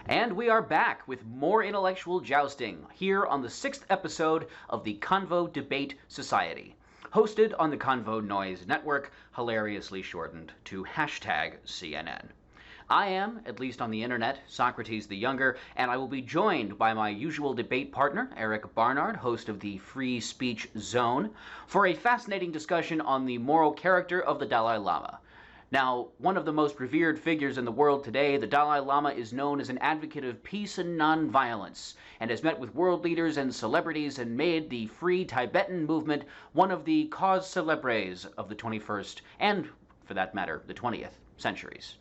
And we are back with more intellectual jousting here on the 6th episode of the Convo Debate Society, hosted on the Convo Noise Network, hilariously shortened to #CNN. I am, at least on the internet, Socrates the Younger, and I will be joined by my usual debate partner, Eric Barnard, host of the Free Speech Zone, for a fascinating discussion on the moral character of the Dalai Lama. Now, one of the most revered figures in the world today, the Dalai Lama is known as an advocate of peace and nonviolence, and has met with world leaders and celebrities and made the Free Tibetan movement one of the cause célèbres of the 21st, and, for that matter, the 20th centuries.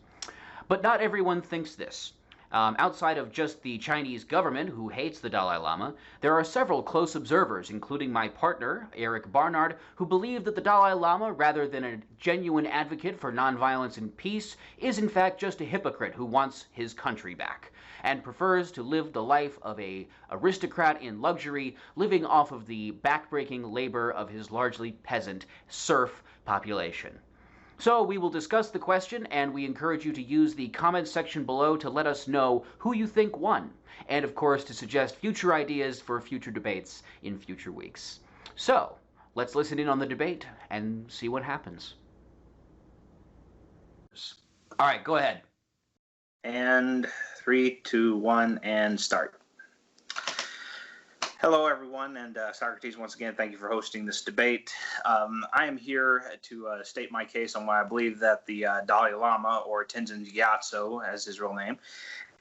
But not everyone thinks this. Outside of just the Chinese government, who hates the Dalai Lama, there are several close observers, including my partner, Eric Barnard, who believe that the Dalai Lama, rather than a genuine advocate for nonviolence and peace, is in fact just a hypocrite who wants his country back, and prefers to live the life of an aristocrat in luxury, living off of the backbreaking labor of his largely peasant, serf population. So we will discuss the question, and we encourage you to use the comments section below to let us know who you think won, and of course to suggest future ideas for future debates in future weeks. So let's listen in on the debate and see what happens. All right, go ahead. And 3, 2, 1, and start. Hello, everyone, and Socrates, once again, thank you for hosting this debate. I am here to state my case on why I believe that the Dalai Lama, or Tenzin Gyatso, as his real name,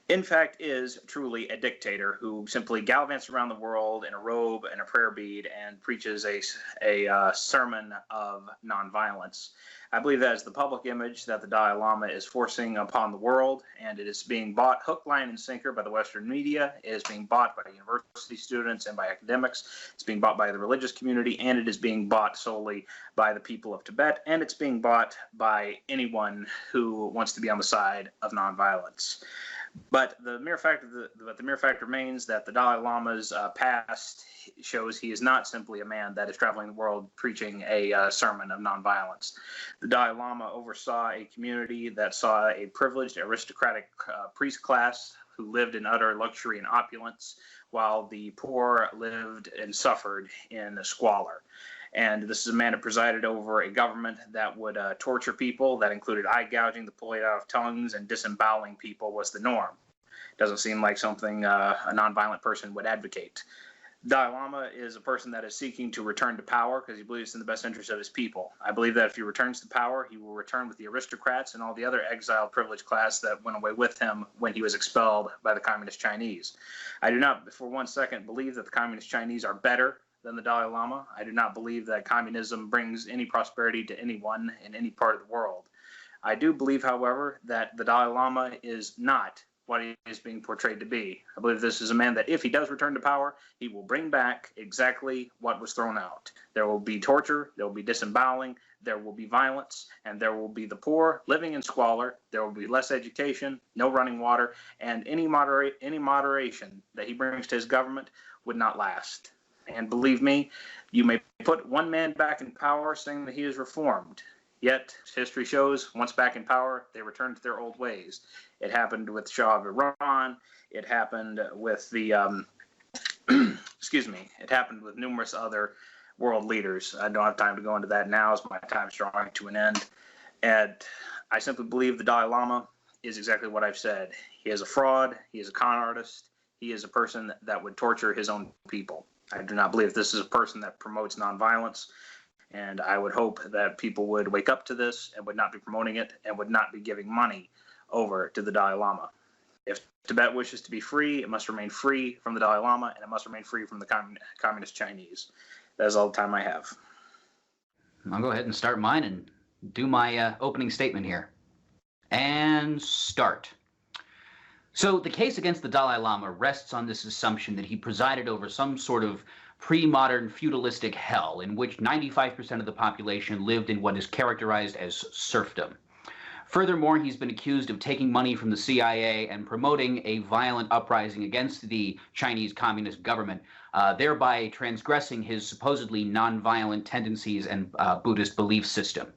in fact is truly a dictator who simply gallivants around the world in a robe and a prayer bead and preaches a sermon of nonviolence. I believe that is the public image that the Dalai Lama is forcing upon the world, and it is being bought hook, line, and sinker by the Western media. It is being bought by university students and by academics. It's being bought by the religious community, and it is being bought solely by the people of Tibet, and it's being bought by anyone who wants to be on the side of nonviolence. But the mere fact remains that the Dalai Lama's past shows he is not simply a man that is traveling the world preaching a sermon of nonviolence. The Dalai Lama oversaw a community that saw a privileged aristocratic priest class who lived in utter luxury and opulence, while the poor lived and suffered in squalor. And this is a man that presided over a government that would torture people, that included eye gouging, the pulling out of tongues, and disemboweling people was the norm. Doesn't seem like something a nonviolent person would advocate. Dalai Lama is a person that is seeking to return to power because he believes in the best interest of his people. I believe that if he returns to power, he will return with the aristocrats and all the other exiled privileged class that went away with him when he was expelled by the communist Chinese. I do not for one second believe that the communist Chinese are better than the Dalai Lama. I do not believe that communism brings any prosperity to anyone in any part of the world. I do believe, however, that the Dalai Lama is not what he is being portrayed to be. I believe this is a man that if he does return to power, he will bring back exactly what was thrown out. There will be torture, there will be disemboweling, there will be violence, and there will be the poor living in squalor. There will be less education, no running water, and any moderation that he brings to his government would not last. And believe me, you may put one man back in power saying that he is reformed. Yet, history shows, once back in power, they return to their old ways. It happened with Shah of Iran. It happened with the, it happened with numerous other world leaders. I don't have time to go into that now, as my time is drawing to an end. And I simply believe the Dalai Lama is exactly what I've said. He is a fraud. He is a con artist. He is a person that would torture his own people. I do not believe this is a person that promotes nonviolence, and I would hope that people would wake up to this and would not be promoting it and would not be giving money over to the Dalai Lama. If Tibet wishes to be free, it must remain free from the Dalai Lama, and it must remain free from the communist Chinese. That is all the time I have. I'll go ahead and start mine and do my opening statement here. And start. So the case against the Dalai Lama rests on this assumption that he presided over some sort of pre-modern feudalistic hell in which 95% of the population lived in what is characterized as serfdom. Furthermore, he's been accused of taking money from the CIA and promoting a violent uprising against the Chinese Communist government, thereby transgressing his supposedly nonviolent tendencies and Buddhist belief system.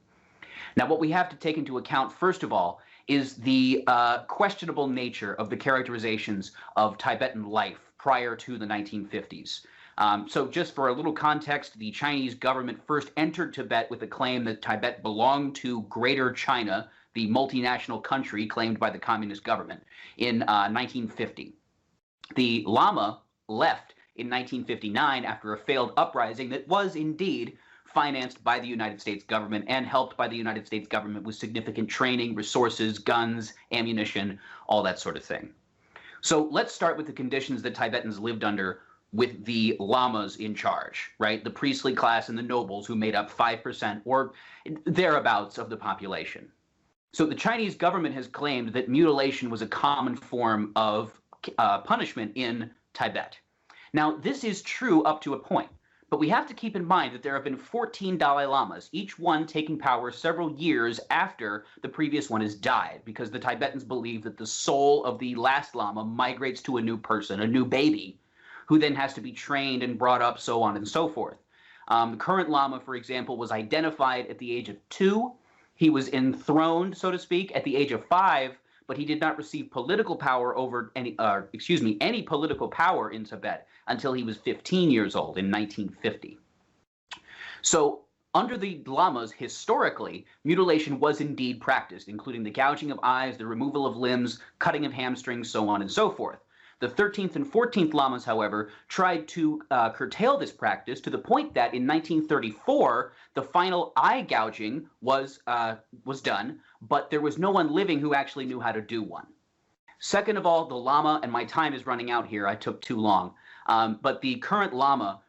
Now, what we have to take into account, first of all, is the questionable nature of the characterizations of Tibetan life prior to the 1950s. So just for a little context, the Chinese government first entered Tibet with the claim that Tibet belonged to Greater China, the multinational country claimed by the communist government, in 1950. The Lama left in 1959 after a failed uprising that was indeed financed by the United States government and helped by the United States government with significant training, resources, guns, ammunition, all that sort of thing. So let's start with the conditions that Tibetans lived under with the lamas in charge, right? The priestly class and the nobles who made up 5% or thereabouts of the population. So the Chinese government has claimed that mutilation was a common form of punishment in Tibet. Now, this is true up to a point, but we have to keep in mind that there have been 14 Dalai Lamas, each one taking power several years after the previous one has died, because the Tibetans believe that the soul of the last Lama migrates to a new person, a new baby, who then has to be trained and brought up, so on and so forth. The current Lama, for example, was identified at the age of 2. He was enthroned, so to speak, at the age of 5, but he did not receive political power over any political power in Tibet until he was 15 years old in 1950. So under the Lamas, historically, mutilation was indeed practiced, including the gouging of eyes, the removal of limbs, cutting of hamstrings, so on and so forth. The 13th and 14th Lamas, however, tried to curtail this practice to the point that in 1934, the final eye gouging was done, but there was no one living who actually knew how to do one. Second of all, the Lama, and my time is running out here, I took too long, but the current Lama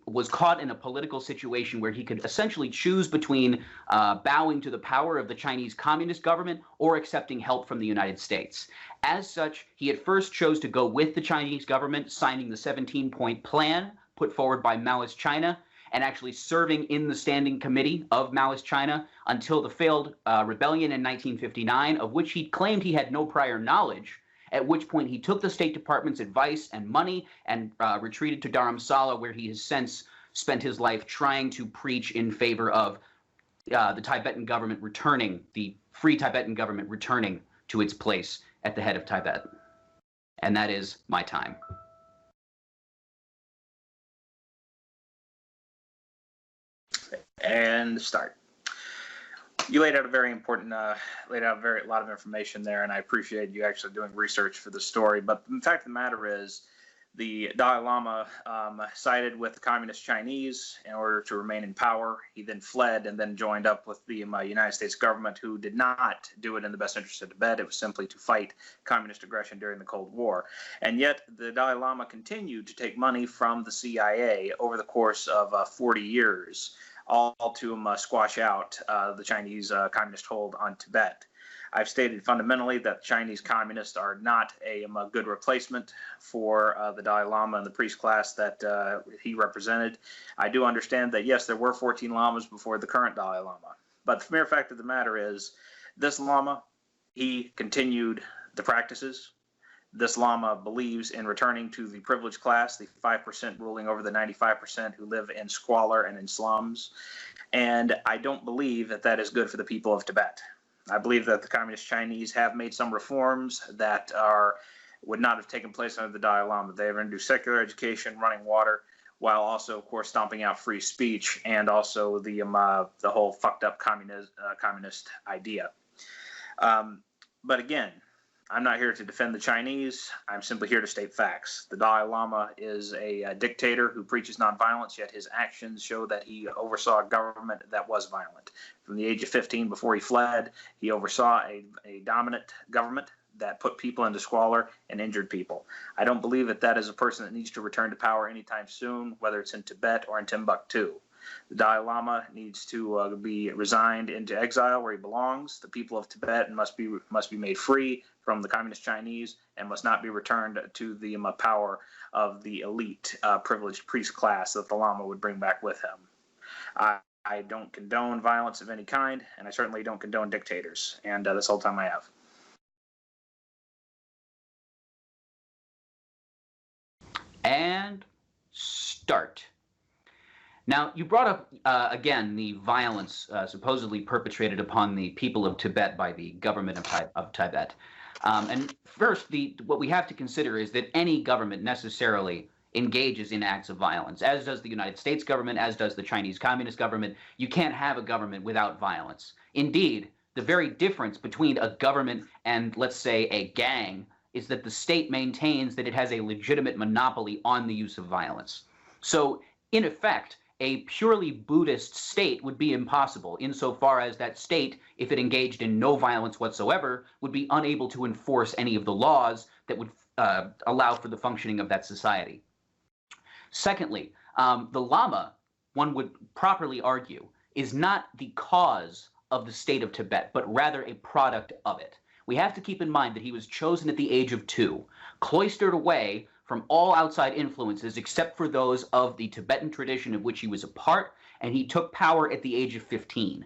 was caught in a political situation where he could essentially choose between bowing to the power of the Chinese Communist government or accepting help from the United States. As such, he at first chose to go with the Chinese government, signing the 17-point plan put forward by Maoist China, and actually serving in the standing committee of Maoist China until the failed rebellion in 1959, of which he claimed he had no prior knowledge, at which point he took the State Department's advice and money and retreated to Dharamsala, where he has since spent his life trying to preach in favor of the Tibetan government returning, the free Tibetan government returning to its place at the head of Tibet. And that is my time. And start. You laid out a very important, lot of information there, and I appreciate you actually doing research for the story. But the fact of the matter is, the Dalai Lama sided with the communist Chinese in order to remain in power. He then fled and then joined up with the United States government, who did not do it in the best interest of Tibet. It was simply to fight communist aggression during the Cold War. And yet the Dalai Lama continued to take money from the CIA over the course of 40 years, all to squash out the Chinese communist hold on Tibet. I've stated fundamentally that Chinese communists are not a good replacement for the Dalai Lama and the priest class that he represented. I do understand that, yes, there were 14 Lamas before the current Dalai Lama. But the mere fact of the matter is, this Lama, he continued the practices. This Lama believes in returning to the privileged class, the 5% ruling over the 95% who live in squalor and in slums. And I don't believe that that is good for the people of Tibet. I believe that the communist Chinese have made some reforms that would not have taken place under the Dalai Lama. They have introduced secular education, running water, while also, of course, stomping out free speech and also the whole fucked up communist idea. But again, I'm not here to defend the Chinese. I'm simply here to state facts. The Dalai Lama is a dictator who preaches nonviolence, yet his actions show that he oversaw a government that was violent. From the age of 15, before he fled, he oversaw a dominant government that put people into squalor and injured people. I don't believe that that is a person that needs to return to power anytime soon, whether it's in Tibet or in Timbuktu. The Dalai Lama needs to be resigned into exile where he belongs. The people of Tibet must be made free from the communist Chinese and must not be returned to the power of the elite privileged priest class that the Lama would bring back with him. I don't condone violence of any kind, and I certainly don't condone dictators. And that's all the time I have. And start. Now, you brought up, again, the violence supposedly perpetrated upon the people of Tibet by the government of Tibet. And first, what we have to consider is that any government necessarily engages in acts of violence, as does the United States government, as does the Chinese Communist government. You can't have a government without violence. Indeed, the very difference between a government and, let's say, a gang is that the state maintains that it has a legitimate monopoly on the use of violence. So, in effect, a purely Buddhist state would be impossible, insofar as that state, if it engaged in no violence whatsoever, would be unable to enforce any of the laws that would allow for the functioning of that society. Secondly, the Lama, one would properly argue, is not the cause of the state of Tibet, but rather a product of it. We have to keep in mind that he was chosen at the age of 2, cloistered away from all outside influences except for those of the Tibetan tradition of which he was a part, and he took power at the age of 15.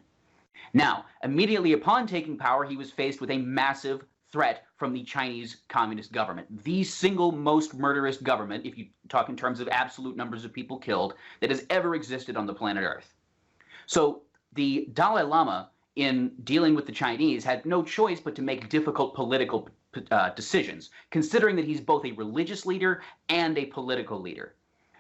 Now, immediately upon taking power, he was faced with a massive threat from the Chinese Communist government, the single most murderous government, if you talk in terms of absolute numbers of people killed, that has ever existed on the planet Earth. So the Dalai Lama, in dealing with the Chinese, had no choice but to make difficult political decisions, considering that he's both a religious leader and a political leader.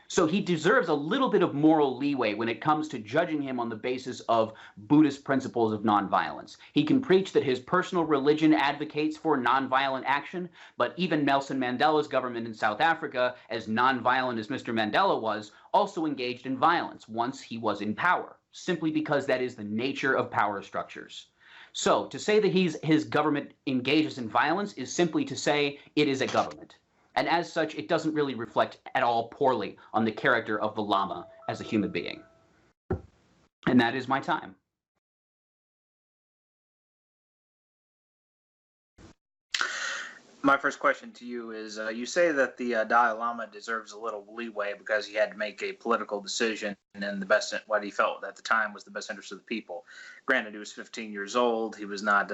So he deserves a little bit of moral leeway when it comes to judging him on the basis of Buddhist principles of nonviolence. He can preach that his personal religion advocates for nonviolent action, but even Nelson Mandela's government in South Africa, as nonviolent as Mr. Mandela was, also engaged in violence once he was in power, simply because that is the nature of power structures. So to say that his government engages in violence is simply to say it is a government. And as such, it doesn't really reflect at all poorly on the character of the Lama as a human being. And that is my time. My first question to you is, you say that the Dalai Lama deserves a little leeway because he had to make a political decision in what he felt at the time was the best interest of the people. Granted, he was 15 years old. He was not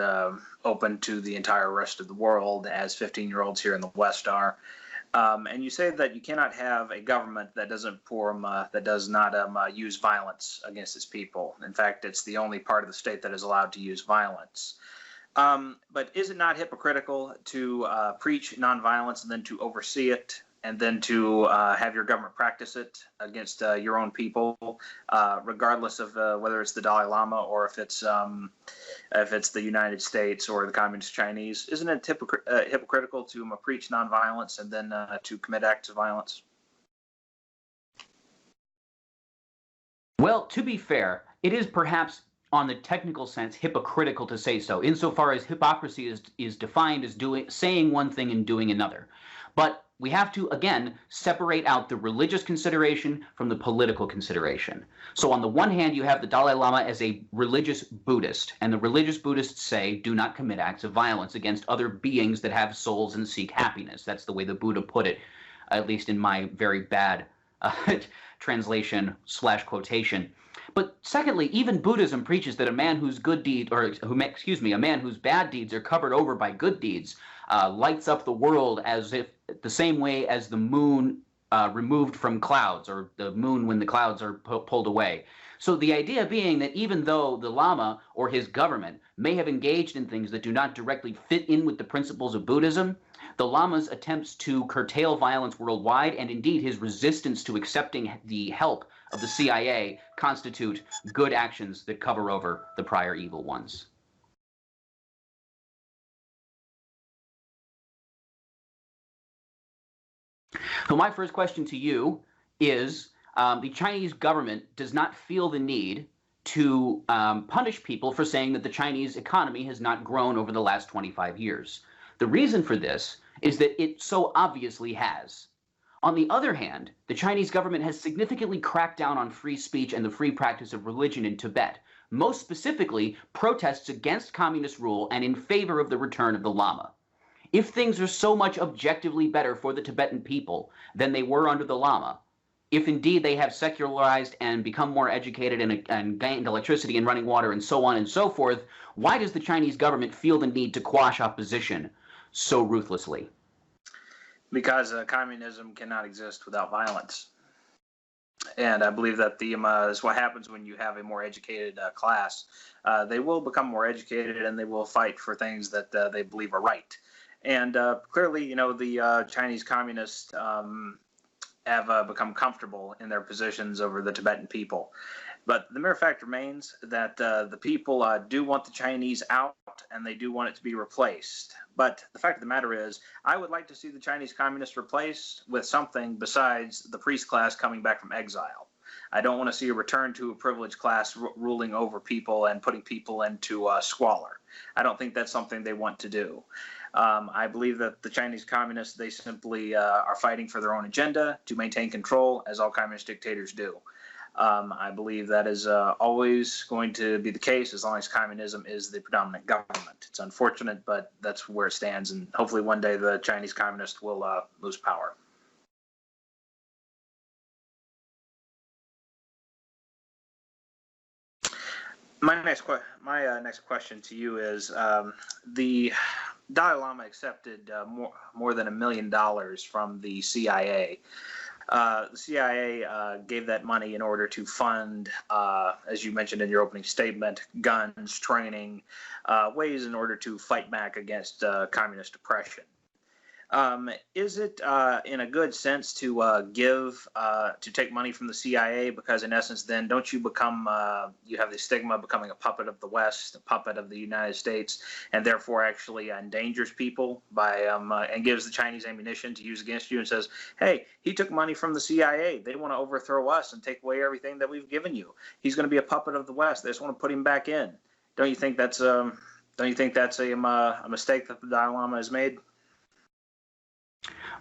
open to the entire rest of the world as 15-year-olds here in the West are. And you say that you cannot have a government that does not use violence against its people. In fact, it's the only part of the state that is allowed to use violence. But is it not hypocritical to preach nonviolence and then to oversee it and then to have your government practice it against your own people, regardless of whether it's the Dalai Lama or if it's the United States or the Communist Chinese? Isn't it hypocritical to preach nonviolence and then to commit acts of violence? Well, to be fair, it is perhaps on the technical sense hypocritical to say so, insofar as hypocrisy is defined as saying one thing and doing another. But we have to, again, separate out the religious consideration from the political consideration. So on the one hand, you have the Dalai Lama as a religious Buddhist, and the religious Buddhists say, do not commit acts of violence against other beings that have souls and seek happiness. That's the way the Buddha put it, at least in my very bad translation / quotation. But secondly, even Buddhism preaches that a man whose a man whose bad deeds are covered over by good deeds lights up the world as if the same way as the moon removed from clouds, or the moon when the clouds are pulled away. So the idea being that even though the Lama or his government may have engaged in things that do not directly fit in with the principles of Buddhism, the Lama's attempts to curtail violence worldwide, and indeed his resistance to accepting the help of the CIA, constitute good actions that cover over the prior evil ones. So my first question to you is, the Chinese government does not feel the need to punish people for saying that the Chinese economy has not grown over the last 25 years. The reason for this is that it so obviously has. On the other hand, the Chinese government has significantly cracked down on free speech and the free practice of religion in Tibet, most specifically protests against communist rule and in favor of the return of the Lama. If things are so much objectively better for the Tibetan people than they were under the Lama, if indeed they have secularized and become more educated and gained electricity and running water and so on and so forth, why does the Chinese government feel the need to quash opposition so ruthlessly? Because communism cannot exist without violence. And I believe that is what happens when you have a more educated class. They will become more educated, and they will fight for things that they believe are right. And clearly, the Chinese communists have become comfortable in their positions over the Tibetan people. But the mere fact remains that the people do want the Chinese out, and they do want it to be replaced. But the fact of the matter is, I would like to see the Chinese communists replaced with something besides the priest class coming back from exile. I don't want to see a return to a privileged class ruling over people and putting people into squalor. I don't think that's something they want to do. I believe that the Chinese communists, they simply are fighting for their own agenda to maintain control, as all communist dictators do. I believe that is always going to be the case as long as communism is the predominant government. It's unfortunate, but that's where it stands, and hopefully one day the Chinese communists will lose power. My next question to you is, the Dalai Lama accepted more than $1 million from the CIA. The CIA gave that money in order to fund, as you mentioned in your opening statement, guns, training, ways in order to fight back against communist oppression. Is it in a good sense to take money from the CIA? Because in essence, then don't you become, you have the stigma of becoming a puppet of the West, a puppet of the United States, and therefore actually endangers people by and gives the Chinese ammunition to use against you and says, hey, he took money from the CIA. They want to overthrow us and take away everything that we've given you. He's going to be a puppet of the West. They just want to put him back in. Don't you think that's a mistake that the Dalai Lama has made?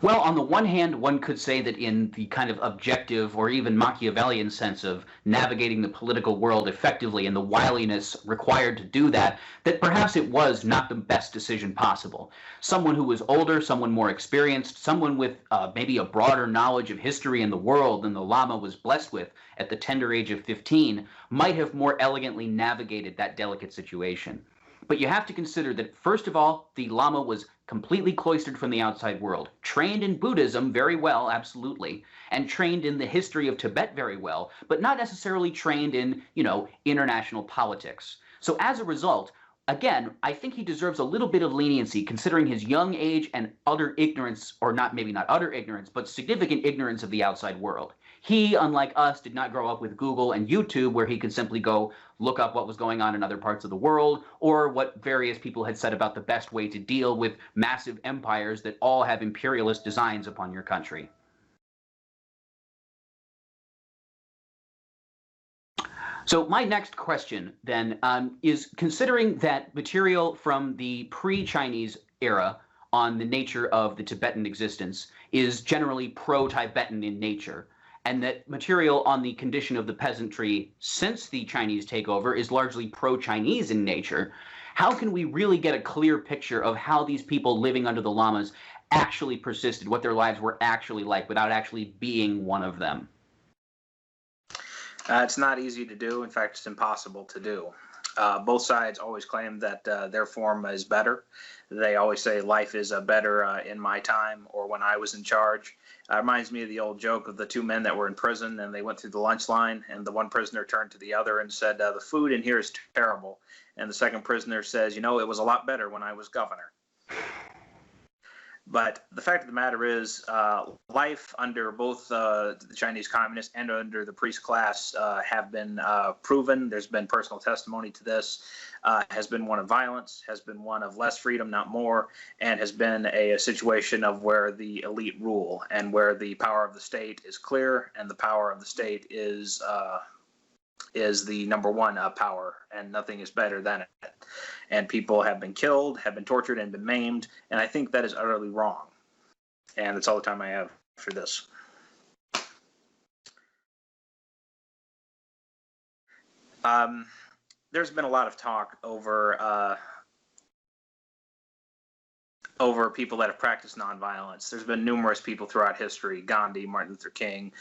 Well, on the one hand, one could say that in the kind of objective or even Machiavellian sense of navigating the political world effectively and the wiliness required to do that, that perhaps it was not the best decision possible. Someone who was older, someone more experienced, someone with maybe a broader knowledge of history and the world than the Lama was blessed with at the tender age of 15 might have more elegantly navigated that delicate situation. But you have to consider that, first of all, the Lama was completely cloistered from the outside world, trained in Buddhism very well, absolutely, and trained in the history of Tibet very well, but not necessarily trained in, international politics. So as a result, again, I think he deserves a little bit of leniency considering his young age and utter ignorance, or maybe not utter ignorance, but significant ignorance of the outside world. He, unlike us, did not grow up with Google and YouTube where he could simply go look up what was going on in other parts of the world or what various people had said about the best way to deal with massive empires that all have imperialist designs upon your country. So my next question then is, considering that material from the pre-Chinese era on the nature of the Tibetan existence is generally pro-Tibetan in nature, and that material on the condition of the peasantry since the Chinese takeover is largely pro-Chinese in nature, how can we really get a clear picture of how these people living under the Lamas actually persisted, what their lives were actually like, without actually being one of them? It's not easy to do. In fact, it's impossible to do. Both sides always claim that their form is better. They always say life is better in my time or when I was in charge. It reminds me of the old joke of the two men that were in prison and they went through the lunch line and the one prisoner turned to the other and said, the food in here is terrible. And the second prisoner says, it was a lot better when I was governor. But the fact of the matter is, life under both the Chinese communists and under the priest class have been proven. There's been personal testimony to this. Has been one of violence, has been one of less freedom, not more, and has been a situation of where the elite rule and where the power of the state is clear and the power of the state is the number one power, and nothing is better than it. And people have been killed, have been tortured, and been maimed, and I think that is utterly wrong. And that's all the time I have for this. There's been a lot of talk over people that have practiced nonviolence. There's been numerous people throughout history, Gandhi, Martin Luther King,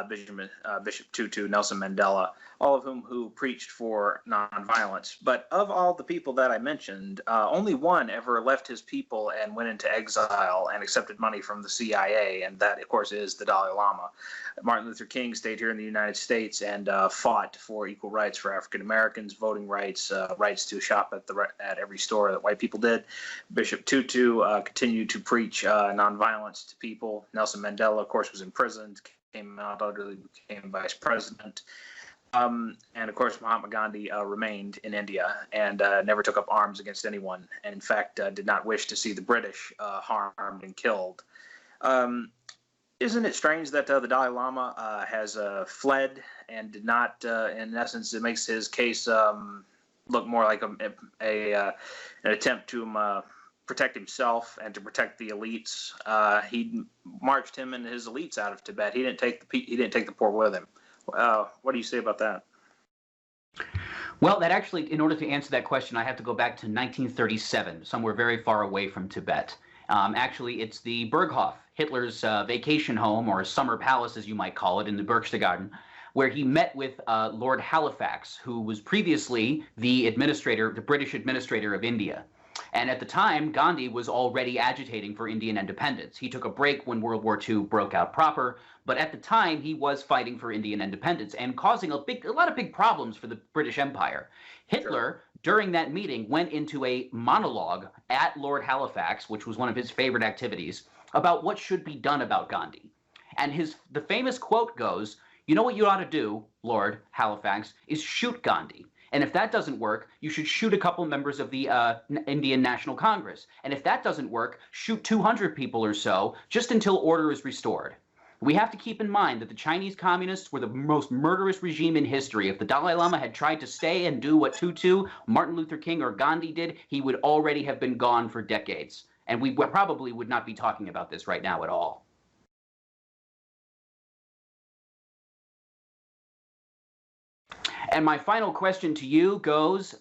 Bishop Tutu, Nelson Mandela, all of who preached for nonviolence. But of all the people that I mentioned, only one ever left his people and went into exile and accepted money from the CIA, and that, of course, is the Dalai Lama. Martin Luther King stayed here in the United States and fought for equal rights for African Americans, voting rights, rights to shop at every store that white people did. Bishop Tutu continued to preach nonviolence to people. Nelson Mandela, of course, was imprisoned, came out, utterly became vice president. And of course, Mahatma Gandhi remained in India and never took up arms against anyone, and in fact did not wish to see the British harmed and killed. Isn't it strange that the Dalai Lama has fled and did not, in essence, it makes his case look more like an attempt to protect himself and to protect the elites. He marched him and his elites out of Tibet. He didn't take the poor with him. What do you say about that? Well, that actually, in order to answer that question, I have to go back to 1937, somewhere very far away from Tibet. Actually, it's the Berghof, Hitler's vacation home, or summer palace, as you might call it, in the Berchtesgaden, where he met with Lord Halifax, who was previously the British administrator of India. And at the time, Gandhi was already agitating for Indian independence. He took a break when World War II broke out proper, but at the time he was fighting for Indian independence and causing a lot of big problems for the British Empire. Hitler, during that meeting, went into a monologue at Lord Halifax, which was one of his favorite activities, about what should be done about Gandhi. And the famous quote goes, "You know what you ought to do, Lord Halifax, is shoot Gandhi. And if that doesn't work, you should shoot a couple members of the Indian National Congress. And if that doesn't work, shoot 200 people or so, just until order is restored." We have to keep in mind that the Chinese communists were the most murderous regime in history. If the Dalai Lama had tried to stay and do what Tutu, Martin Luther King, or Gandhi did, he would already have been gone for decades. And we probably would not be talking about this right now at all. And my final question to you goes,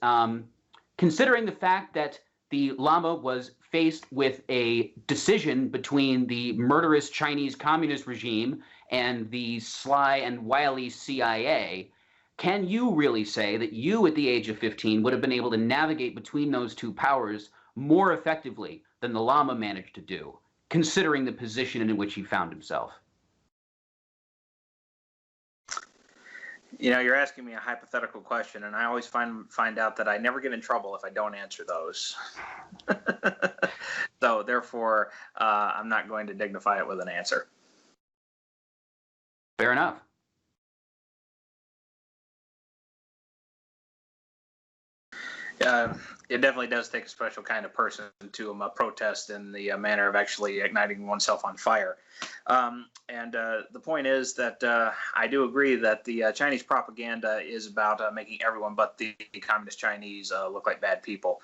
considering the fact that the Lama was faced with a decision between the murderous Chinese communist regime and the sly and wily CIA, can you really say that you, at the age of 15, would have been able to navigate between those two powers more effectively than the Lama managed to do, considering the position in which he found himself? You know, you're asking me a hypothetical question, and I always find out that I never get in trouble if I don't answer those. So therefore, I'm not going to dignify it with an answer. Fair enough. It definitely does take a special kind of person to protest in the manner of actually igniting oneself on fire. And the point is that I do agree that the Chinese propaganda is about making everyone but the communist Chinese look like bad people.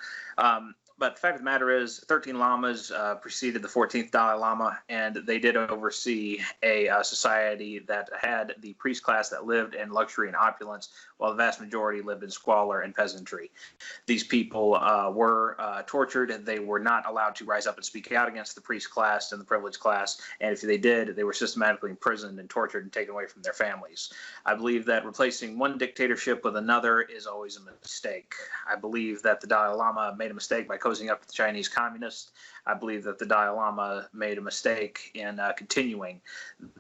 But the fact of the matter is, 13 lamas preceded the 14th Dalai Lama, and they did oversee a society that had the priest class that lived in luxury and opulence, while the vast majority lived in squalor and peasantry. These people were tortured. They were not allowed to rise up and speak out against the priest class and the privileged class, and if they did, they were systematically imprisoned and tortured and taken away from their families. I believe that replacing one dictatorship with another is always a mistake. I believe that the Dalai Lama made a mistake by cozying up to the Chinese communists. I believe that the Dalai Lama made a mistake in continuing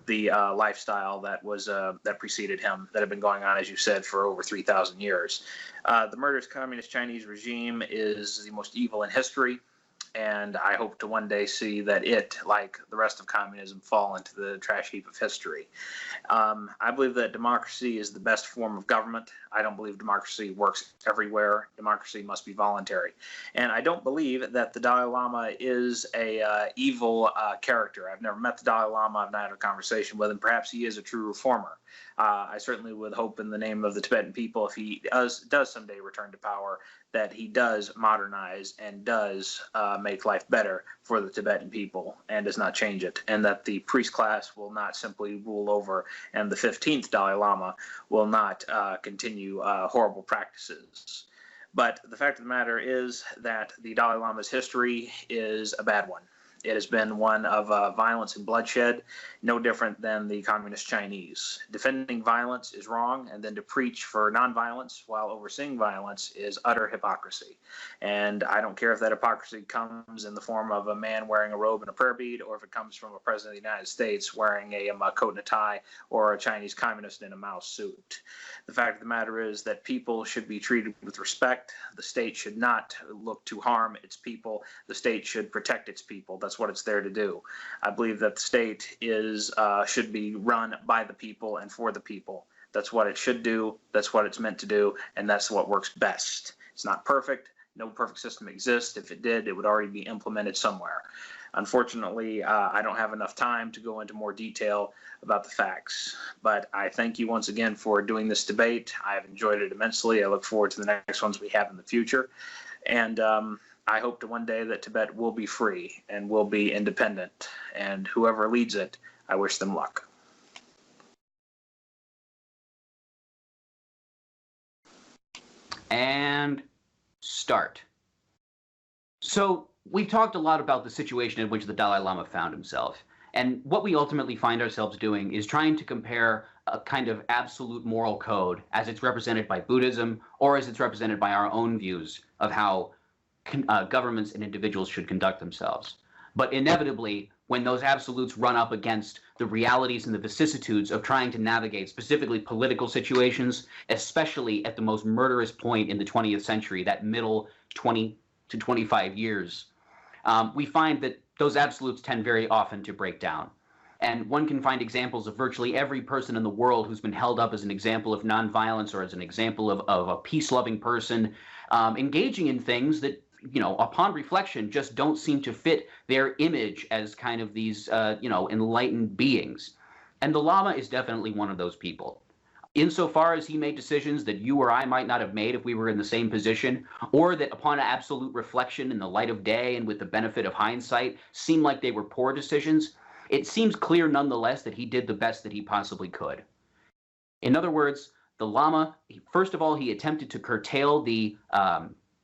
the lifestyle that preceded him, that had been going on, as you said, for over 3,000 years. The murderous communist Chinese regime is the most evil in history, and I hope to one day see that it, like the rest of communism, fall into the trash heap of history. I believe that democracy is the best form of government. I don't believe democracy works everywhere. Democracy must be voluntary. And I don't believe that the Dalai Lama is a evil character. I've never met the Dalai Lama. I've not had a conversation with him. Perhaps he is a true reformer. I certainly would hope, in the name of the Tibetan people, if he does someday return to power, that he does modernize and does make life better for the Tibetan people and does not change it, and that the priest class will not simply rule over, and the 15th Dalai Lama will not continue horrible practices. But the fact of the matter is that the Dalai Lama's history is a bad one. It has been one of violence and bloodshed, no different than the communist Chinese. Defending violence is wrong, and then to preach for nonviolence while overseeing violence is utter hypocrisy. And I don't care if that hypocrisy comes in the form of a man wearing a robe and a prayer bead, or if it comes from a president of the United States wearing a coat and a tie, or a Chinese communist in a Mao suit. The fact of the matter is that people should be treated with respect. The state should not look to harm its people. The state should protect its people. That's what it's there to do. I believe that the state should be run by the people and for the people. That's what it should do. That's what it's meant to do, and that's what works best. It's not perfect. No perfect system exists. If it did, it would already be implemented somewhere. Unfortunately, I don't have enough time to go into more detail about the facts, but I thank you once again for doing this debate. I have enjoyed it immensely. I look forward to the next ones we have in the future, and I hope to one day that Tibet will be free and will be independent, and whoever leads it, I wish them luck. And start. So we've talked a lot about the situation in which the Dalai Lama found himself. And what we ultimately find ourselves doing is trying to compare a kind of absolute moral code as it's represented by Buddhism or as it's represented by our own views of how governments and individuals should conduct themselves. But inevitably, when those absolutes run up against the realities and the vicissitudes of trying to navigate specifically political situations, especially at the most murderous point in the 20th century, that middle 20 to 25 years, we find that those absolutes tend very often to break down. And one can find examples of virtually every person in the world who's been held up as an example of nonviolence or as an example of a peace-loving person, engaging in things that, you know, upon reflection, just don't seem to fit their image as kind of these, enlightened beings. And the Lama is definitely one of those people. Insofar as he made decisions that you or I might not have made if we were in the same position, or that upon absolute reflection in the light of day and with the benefit of hindsight seemed like they were poor decisions, it seems clear nonetheless that he did the best that he possibly could. In other words, the Lama, first of all, he attempted to curtail the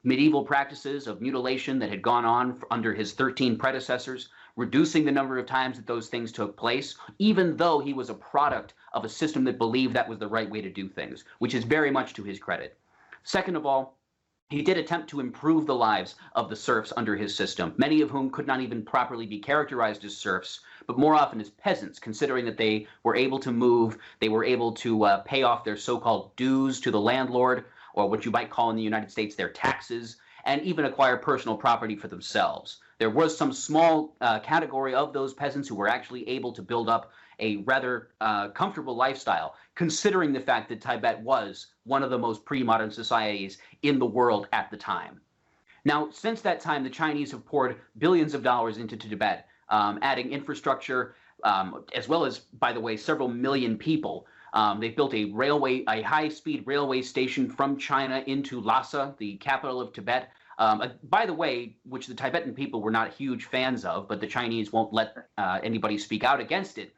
medieval practices of mutilation that had gone on under his 13 predecessors, reducing the number of times that those things took place, even though he was a product of a system that believed that was the right way to do things, which is very much to his credit. Second of all, he did attempt to improve the lives of the serfs under his system, many of whom could not even properly be characterized as serfs, but more often as peasants, considering that they were able to move, they were able to pay off their so-called dues to the landlord, or what you might call in the United States their taxes, and even acquire personal property for themselves. There was some small category of those peasants who were actually able to build up a rather comfortable lifestyle, considering the fact that Tibet was one of the most pre-modern societies in the world at the time. Now, since that time, the Chinese have poured billions of dollars into Tibet, adding infrastructure, as well as, by the way, several million people. They've built a high-speed railway station from China into Lhasa, the capital of Tibet. By the way, which the Tibetan people were not huge fans of, but the Chinese won't let anybody speak out against it.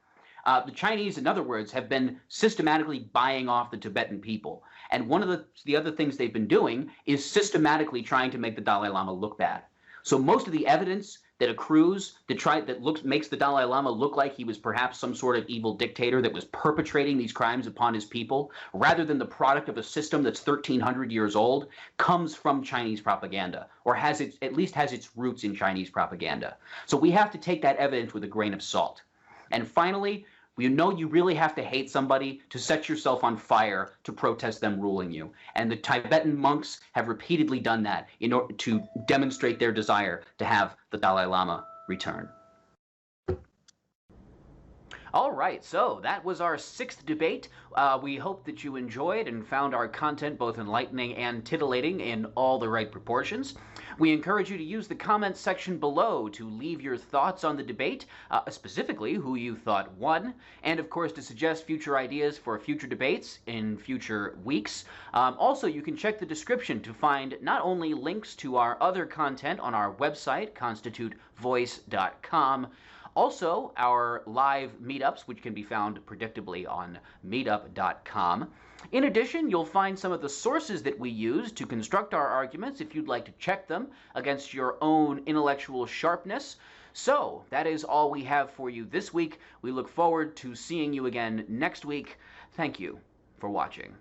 The Chinese, in other words, have been systematically buying off the Tibetan people. And one of the other things they've been doing is systematically trying to make the Dalai Lama look bad. So most of the evidence that accrues makes the Dalai Lama look like he was perhaps some sort of evil dictator that was perpetrating these crimes upon his people, rather than the product of a system that's 1,300 years old, comes from Chinese propaganda, or at least has its roots in Chinese propaganda. So we have to take that evidence with a grain of salt. And finally, you know you really have to hate somebody to set yourself on fire to protest them ruling you. And the Tibetan monks have repeatedly done that in order to demonstrate their desire to have the Dalai Lama return. All right, so that was our 6th debate. We hope that you enjoyed and found our content both enlightening and titillating in all the right proportions. We encourage you to use the comments section below to leave your thoughts on the debate, specifically who you thought won, and of course to suggest future ideas for future debates in future weeks. Also, you can check the description to find not only links to our other content on our website, constitutevoice.com, also, our live meetups, which can be found predictably on meetup.com. In addition, you'll find some of the sources that we use to construct our arguments if you'd like to check them against your own intellectual sharpness. So, that is all we have for you this week. We look forward to seeing you again next week. Thank you for watching.